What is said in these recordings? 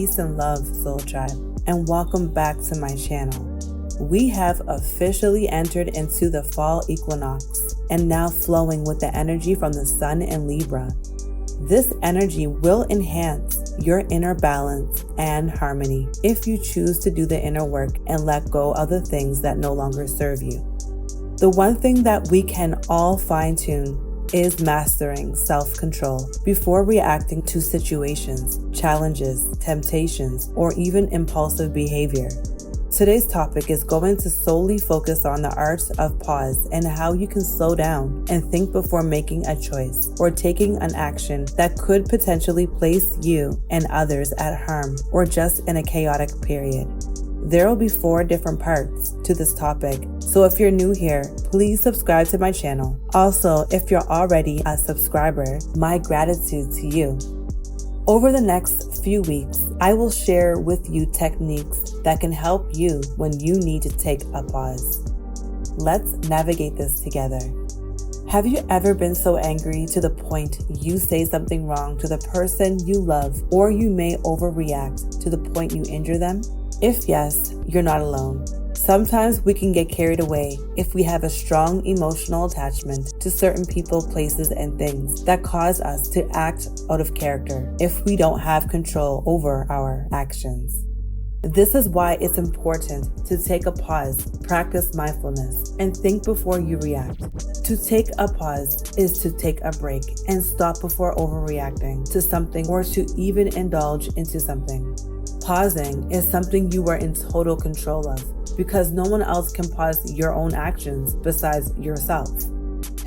Peace and love, Soul Tribe, and welcome back to my channel. We have officially entered into the fall equinox and now flowing with the energy from the sun in Libra. This energy will enhance your inner balance and harmony if you choose to do the inner work and let go of the things that no longer serve you. The one thing that we can all fine-tune is mastering self-control before reacting to situations, challenges, temptations, or even impulsive behavior. Today's topic is going to solely focus on the art of pause and how you can slow down and think before making a choice or taking an action that could potentially place you and others at harm or just in a chaotic period. There will be 4 different parts to this topic, so if you're new here, please subscribe to my channel. Also, if you're already a subscriber, my gratitude to you. Over the next few weeks, I will share with you techniques that can help you when you need to take a pause. Let's navigate this together. Have you ever been so angry to the point you say something wrong to the person you love, or you may overreact to the point you injure them? If yes, you're not alone. Sometimes we can get carried away if we have a strong emotional attachment to certain people, places, and things that cause us to act out of character if we don't have control over our actions. This is why it's important to take a pause, practice mindfulness, and think before you react. To take a pause is to take a break and stop before overreacting to something or to even indulge into something. Pausing is something you are in total control of because no one else can pause your own actions besides yourself.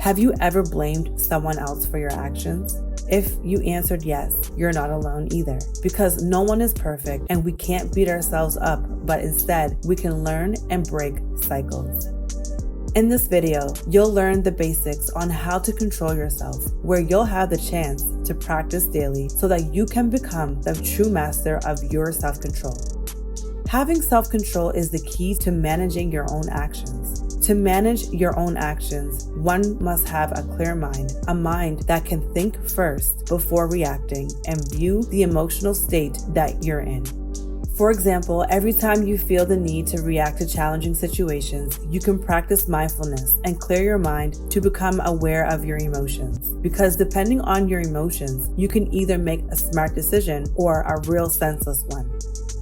Have you ever blamed someone else for your actions? If you answered yes, you're not alone either, because no one is perfect and we can't beat ourselves up, but instead we can learn and break cycles. In this video, you'll learn the basics on how to control yourself, where you'll have the chance to practice daily so that you can become the true master of your self-control. Having self-control is the key to managing your own actions. To manage your own actions, one must have a clear mind, a mind that can think first before reacting and view the emotional state that you're in. For example, every time you feel the need to react to challenging situations, you can practice mindfulness and clear your mind to become aware of your emotions. Because depending on your emotions, you can either make a smart decision or a real senseless one.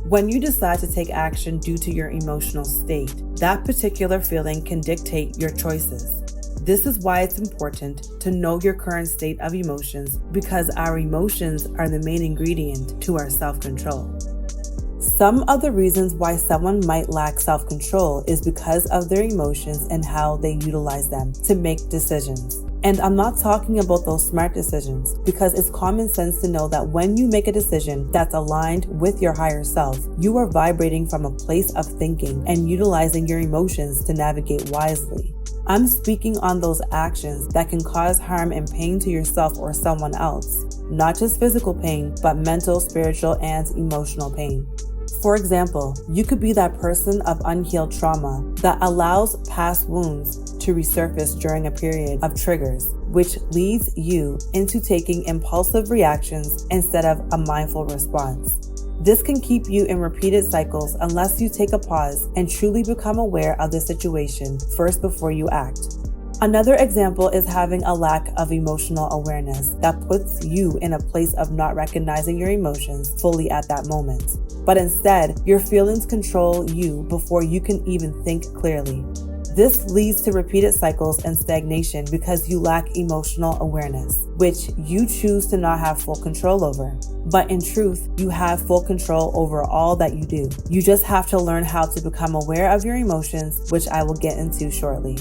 When you decide to take action due to your emotional state, that particular feeling can dictate your choices. This is why it's important to know your current state of emotions, because our emotions are the main ingredient to our self-control. Some of the reasons why someone might lack self-control is because of their emotions and how they utilize them to make decisions. And I'm not talking about those smart decisions, because it's common sense to know that when you make a decision that's aligned with your higher self, you are vibrating from a place of thinking and utilizing your emotions to navigate wisely. I'm speaking on those actions that can cause harm and pain to yourself or someone else. Not just physical pain, but mental, spiritual, and emotional pain. For example, you could be that person of unhealed trauma that allows past wounds to resurface during a period of triggers, which leads you into taking impulsive reactions instead of a mindful response. This can keep you in repeated cycles unless you take a pause and truly become aware of the situation first before you act. Another example is having a lack of emotional awareness that puts you in a place of not recognizing your emotions fully at that moment. But instead, your feelings control you before you can even think clearly. This leads to repeated cycles and stagnation because you lack emotional awareness, which you choose to not have full control over. But in truth, you have full control over all that you do. You just have to learn how to become aware of your emotions, which I will get into shortly.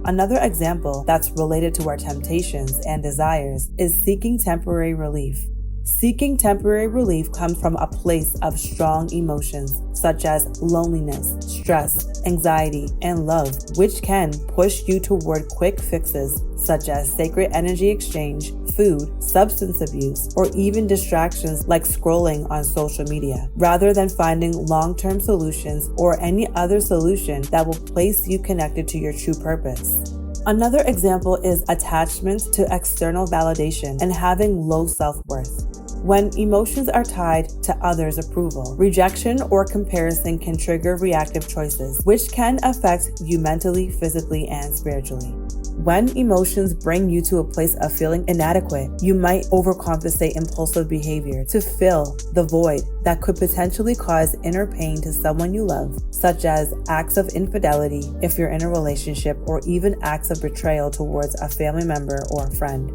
Another example that's related to our temptations and desires is seeking temporary relief. Seeking temporary relief comes from a place of strong emotions such as loneliness, stress, anxiety, and love, which can push you toward quick fixes such as sacred energy exchange, food, substance abuse, or even distractions like scrolling on social media, rather than finding long-term solutions or any other solution that will place you connected to your true purpose. Another example is attachment to external validation and having low self-worth. When emotions are tied to others' approval, rejection or comparison can trigger reactive choices, which can affect you mentally, physically, and spiritually. When emotions bring you to a place of feeling inadequate, you might overcompensate impulsive behavior to fill the void that could potentially cause inner pain to someone you love, such as acts of infidelity if you're in a relationship, or even acts of betrayal towards a family member or a friend.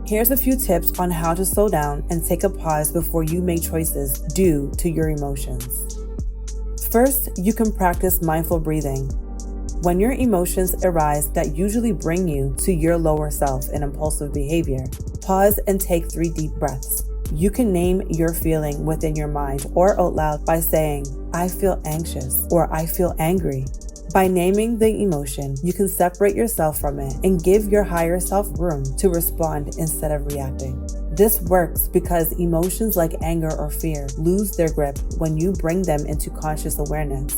Here's a few tips on how to slow down and take a pause before you make choices due to your emotions. First, you can practice mindful breathing. When your emotions arise that usually bring you to your lower self in impulsive behavior, pause and take 3 deep breaths. You can name your feeling within your mind or out loud by saying, "I feel anxious" or "I feel angry." By naming the emotion, you can separate yourself from it and give your higher self room to respond instead of reacting. This works because emotions like anger or fear lose their grip when you bring them into conscious awareness.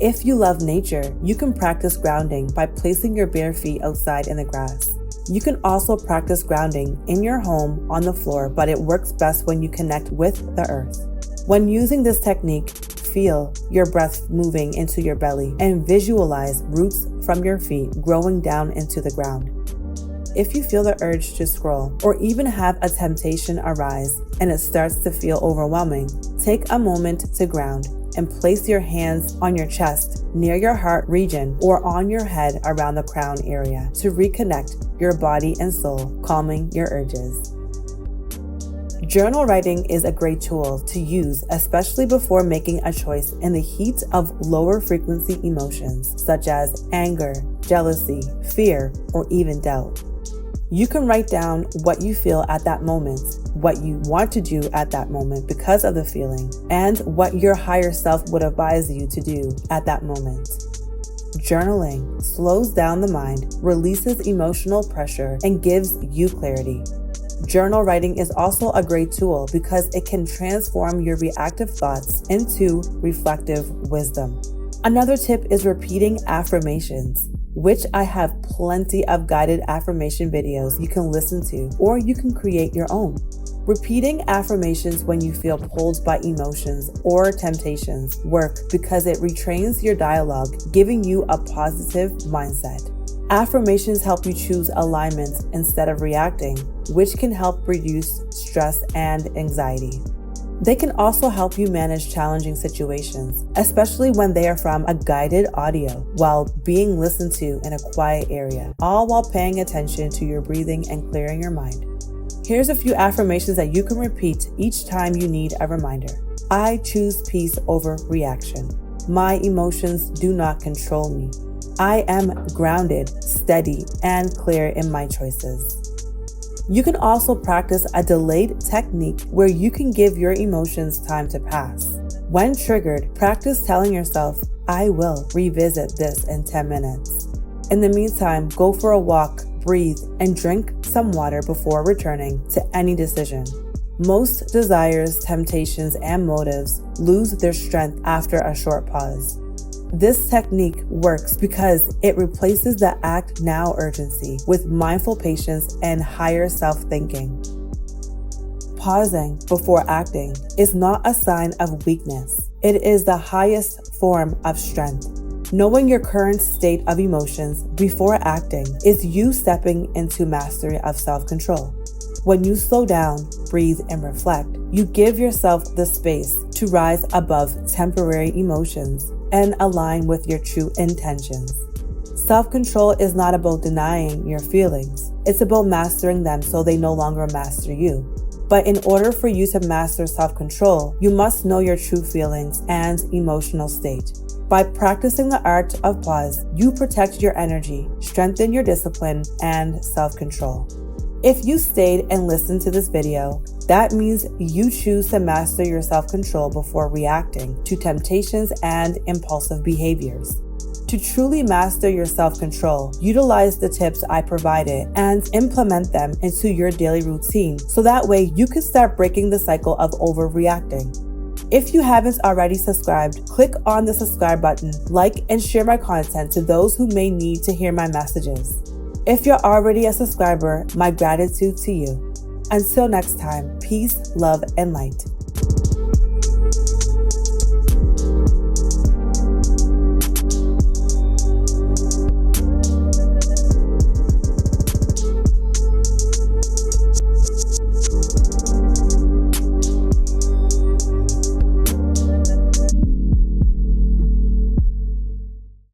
If you love nature, you can practice grounding by placing your bare feet outside in the grass. You can also practice grounding in your home on the floor, but it works best when you connect with the earth. When using this technique, feel your breath moving into your belly and visualize roots from your feet growing down into the ground. If you feel the urge to scroll or even have a temptation arise and it starts to feel overwhelming, take a moment to ground and place your hands on your chest, near your heart region, or on your head around the crown area to reconnect your body and soul, calming your urges. Journal writing is a great tool to use, especially before making a choice in the heat of lower frequency emotions such as anger, jealousy, fear, or even doubt. You can write down what you feel at that moment, what you want to do at that moment because of the feeling, and what your higher self would advise you to do at that moment. Journaling slows down the mind, releases emotional pressure, and gives you clarity. Journal writing is also a great tool because it can transform your reactive thoughts into reflective wisdom. Another tip is repeating affirmations, which I have plenty of guided affirmation videos you can listen to, or you can create your own. Repeating affirmations when you feel pulled by emotions or temptations work because it retrains your dialogue, giving you a positive mindset. Affirmations help you choose alignment instead of reacting, which can help reduce stress and anxiety. They can also help you manage challenging situations, especially when they are from a guided audio while being listened to in a quiet area, all while paying attention to your breathing and clearing your mind. Here's a few affirmations that you can repeat each time you need a reminder. I choose peace over reaction. My emotions do not control me. I am grounded, steady, and clear in my choices. You can also practice a delayed technique where you can give your emotions time to pass. When triggered, practice telling yourself, I will revisit this in 10 minutes. In the meantime, go for a walk, breathe, and drink some water before returning to any decision. Most desires, temptations, and motives lose their strength after a short pause. This technique works because it replaces the act now urgency with mindful patience and higher self-thinking. Pausing before acting is not a sign of weakness. It is the highest form of strength. Knowing your current state of emotions before acting is you stepping into mastery of self-control. When you slow down, breathe, and reflect, you give yourself the space to rise above temporary emotions and align with your true intentions. Self-control is not about denying your feelings. It's about mastering them so they no longer master you. But in order for you to master self-control, you must know your true feelings and emotional state. By practicing the art of pause, you protect your energy, strengthen your discipline, and self-control. If you stayed and listened to this video, that means you choose to master your self-control before reacting to temptations and impulsive behaviors. To truly master your self-control, utilize the tips I provided and implement them into your daily routine so that way you can start breaking the cycle of overreacting. If you haven't already subscribed, click on the subscribe button, like and share my content to those who may need to hear my messages. If you're already a subscriber, my gratitude to you. Until next time, peace, love, and light.